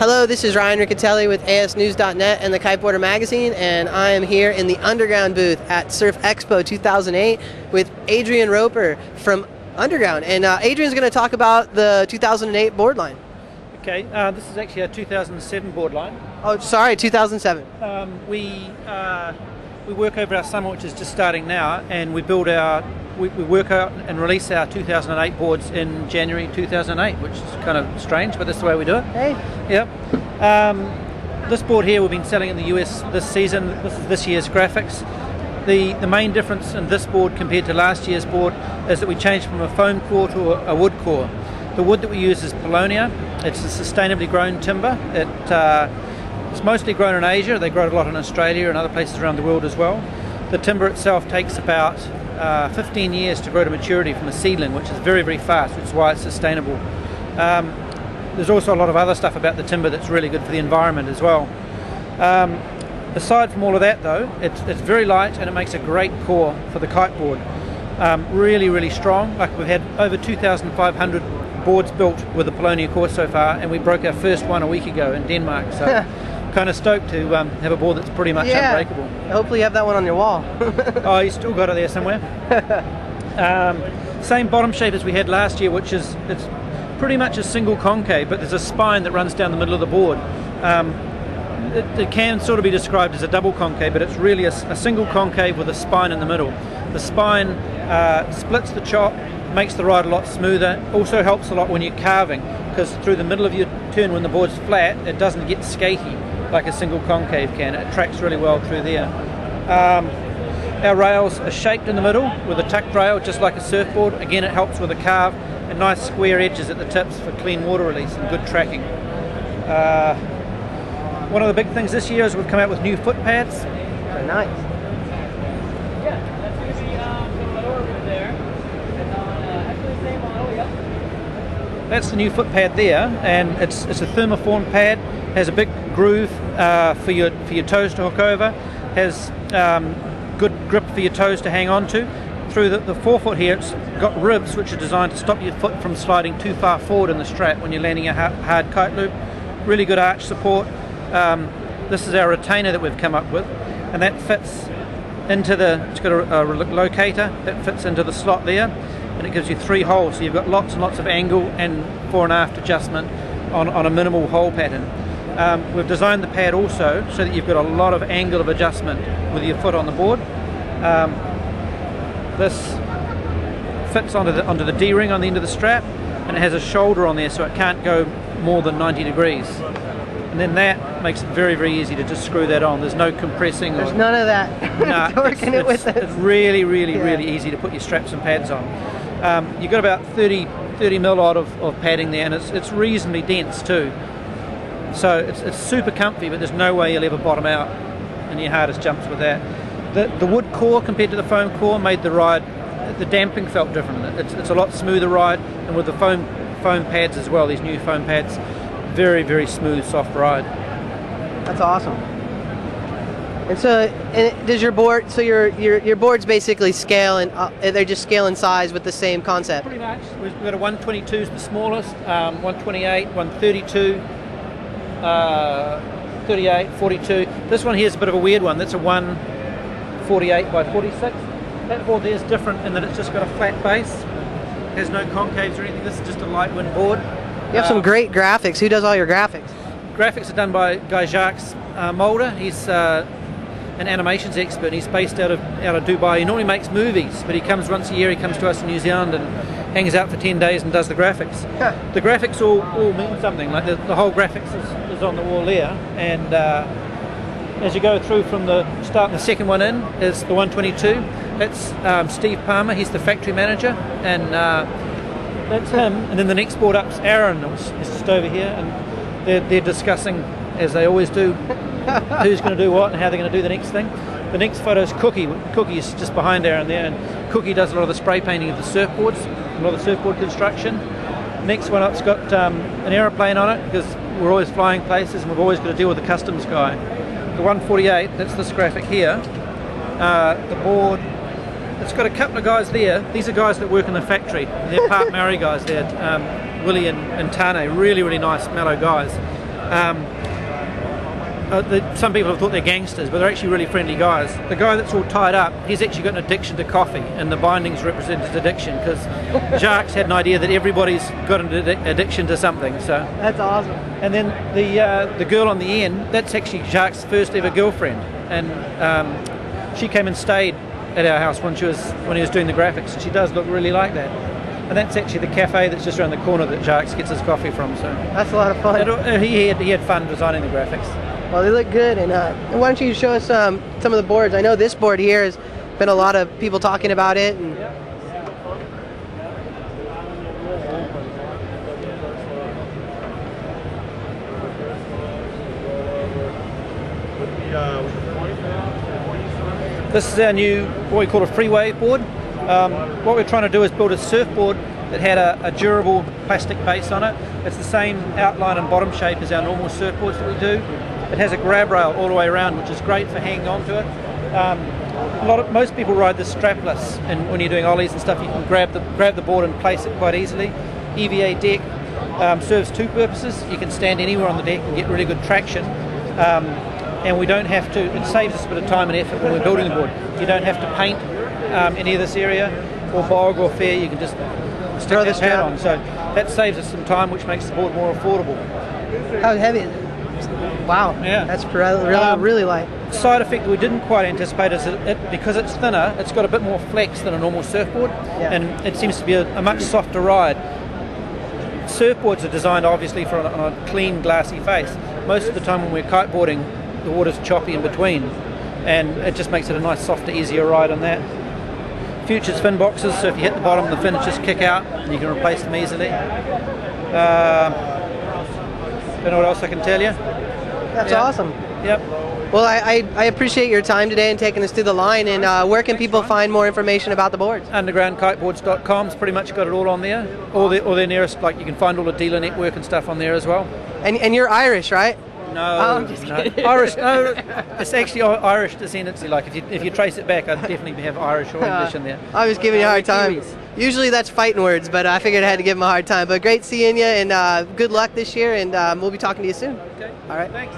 Hello, this is Ryan Riccatelli with asnews.net and the Kiteboarder magazine, and I am here in the Underground booth at Surf Expo 2008 with Adrian Roper from Underground. And Adrian's going to talk about the 2008 board line. Okay, this is actually a 2007 board line. Oh, sorry, 2007. We work over our summer, which is just starting now, and we build our, we work out and release our 2008 boards in January 2008, which is kind of strange, but that's the way we do it. Hey. Yep. This board here we've been selling in the US this season. This is this year's graphics. The main difference in this board compared to last year's board is that we changed from a foam core to a wood core. The wood that we use is Paulownia. It's a sustainably grown timber. It's mostly grown in Asia. They grow it a lot in Australia and other places around the world as well. The timber itself takes about 15 years to grow to maturity from a seedling, which is very, very fast, which is why it's sustainable. There's also a lot of other stuff about the timber that's really good for the environment as well. Aside from all of that though, it's very light and it makes a great core for the kiteboard. Really, really strong. Like, we've had over 2,500 boards built with the Paulownia core so far, and we broke our first one a week ago in Denmark, so kind of stoked to have a board that's pretty much unbreakable. Hopefully you have that one on your wall. Oh, you still got it there somewhere. Same bottom shape as we had last year, which is, it's pretty much a single concave, but there's a spine that runs down the middle of the board. It can sort of be described as a double concave, but it's really a single concave with a spine in the middle. The spine splits the chop, makes the ride a lot smoother. Also helps a lot when you're carving, because through the middle of your turn when the board's flat, it doesn't get skaty like a single concave can. It tracks really well through there. Our rails are shaped in the middle with a tucked rail, just like a surfboard. Again, it helps with a carve, and nice square edges at the tips for clean water release and good tracking. One of the big things this year is we've come out with new foot pads. Very nice. That's the new foot pad there, and it's a thermoform pad. Has a big groove for your toes to hook over. Has good grip for your toes to hang on to. Through the forefoot here, it's got ribs which are designed to stop your foot from sliding too far forward in the strap when you're landing a hard kite loop. Really good arch support. This is our retainer that we've come up with, and that fits into it's got a locator that fits into the slot there, and it gives you 3 holes, so you've got lots and lots of angle and fore and aft adjustment on a minimal hole pattern. We've designed the pad also so that you've got a lot of angle of adjustment with your foot on the board. This fits onto the D-ring on the end of the strap, and it has a shoulder on there so it can't go more than 90 degrees. And then that makes it very, very easy to just screw that on. There's no compressing. There's none of that. Nah, it's really, really, really easy to put your straps and pads on. You've got about 30 mil odd of padding there, and it's reasonably dense too. So it's super comfy, but there's no way you'll ever bottom out in your hardest jumps with that. The wood core compared to the foam core made the ride, the damping felt different. It's a lot smoother ride, and with the foam pads as well, these new foam pads, very, very smooth, soft ride. That's awesome. And so, does your board? So your boards basically scale, and they're just scale in size with the same concept. Pretty much. We've got a 122 is the smallest, 128, 132, 38, 42. This one here is a bit of a weird one. That's a 148 by 46. That board there is different in that it's just got a flat base. It has no concaves or anything. This is just a light wind board. You have some great graphics. Who does all your graphics? Graphics are done by Guy Jacques Mulder. He's an animations expert. He's based out of Dubai. He normally makes movies, but he comes once a year. He comes to us in New Zealand and hangs out for 10 days and does the graphics. Huh. The graphics all mean something. Like the whole graphics is on the wall there, and as you go through from the start, the second one in is the 122. That's Steve Palmer. He's the factory manager, and that's him. And then the next board up's Aaron. Is just over here, and they're discussing, as they always do, who's going to do what and how they're going to do the next thing. The next photo is Cookie. Cookie is just behind Aaron there, and Cookie does a lot of the spray painting of the surfboards, a lot of the surfboard construction. Next one up's got an aeroplane on it, because we're always flying places and we've always got to deal with the customs guy. The 148, that's this graphic here. The board, it's got a couple of guys there. These are guys that work in the factory. They're part Maori guys there, Willie and Tane, really, really nice, mellow guys. Some people have thought they're gangsters, but they're actually really friendly guys. The guy that's all tied up, he's actually got an addiction to coffee, and the bindings represent his addiction, because Jacques had an idea that everybody's got an addiction to something. So that's awesome. And then the girl on the end, that's actually Jacques' first ever girlfriend, and she came and stayed at our house when he was doing the graphics, and she does look really like that. And that's actually the cafe that's just around the corner that Jacques gets his coffee from. So that's a lot of fun. He had fun designing the graphics. Well, they look good, and why don't you show us some of the boards? I know this board here has been a lot of people talking about it. And this is our new, what we call a freeway board. What we're trying to do is build a surfboard that had a durable plastic base on it. It's the same outline and bottom shape as our normal surfboards that we do. It has a grab rail all the way around, which is great for hanging on to it. Most people ride this strapless, and when you're doing ollies and stuff, you can grab the board and place it quite easily. EVA deck serves two purposes. You can stand anywhere on the deck and get really good traction, and we don't have to. It saves us a bit of time and effort when we're building the board. You don't have to paint any of this area, or bog or fair. You can just stick that pad on. So that saves us some time, which makes the board more affordable. How heavy is it? Wow, yeah, that's really light. Side effect we didn't quite anticipate is that because it's thinner, it's got a bit more flex than a normal surfboard, and it seems to be a much softer ride. Surfboards are designed obviously for on a clean, glassy face. Most of the time when we're kiteboarding, the water's choppy in between, and it just makes it a nice, softer, easier ride on that. Future's fin boxes, so if you hit the bottom, the fins just kick out, and you can replace them easily. Don't know what else I can tell you. That's awesome. Yep. Well, I appreciate your time today and taking us through the line. And where can people find more information about the boards? Undergroundkiteboards.com's pretty much got it all on there. All their nearest, like you can find all the dealer network and stuff on there as well. And you're Irish, right? No, I'm just kidding. Irish. No, it's actually Irish descendancy. Like if you trace it back, I'd definitely have Irish or English in there. I was giving you a hard time. Usually that's fighting words, but I figured I had to give him a hard time. But great seeing you, and good luck this year, and we'll be talking to you soon. Okay. All right. Thanks.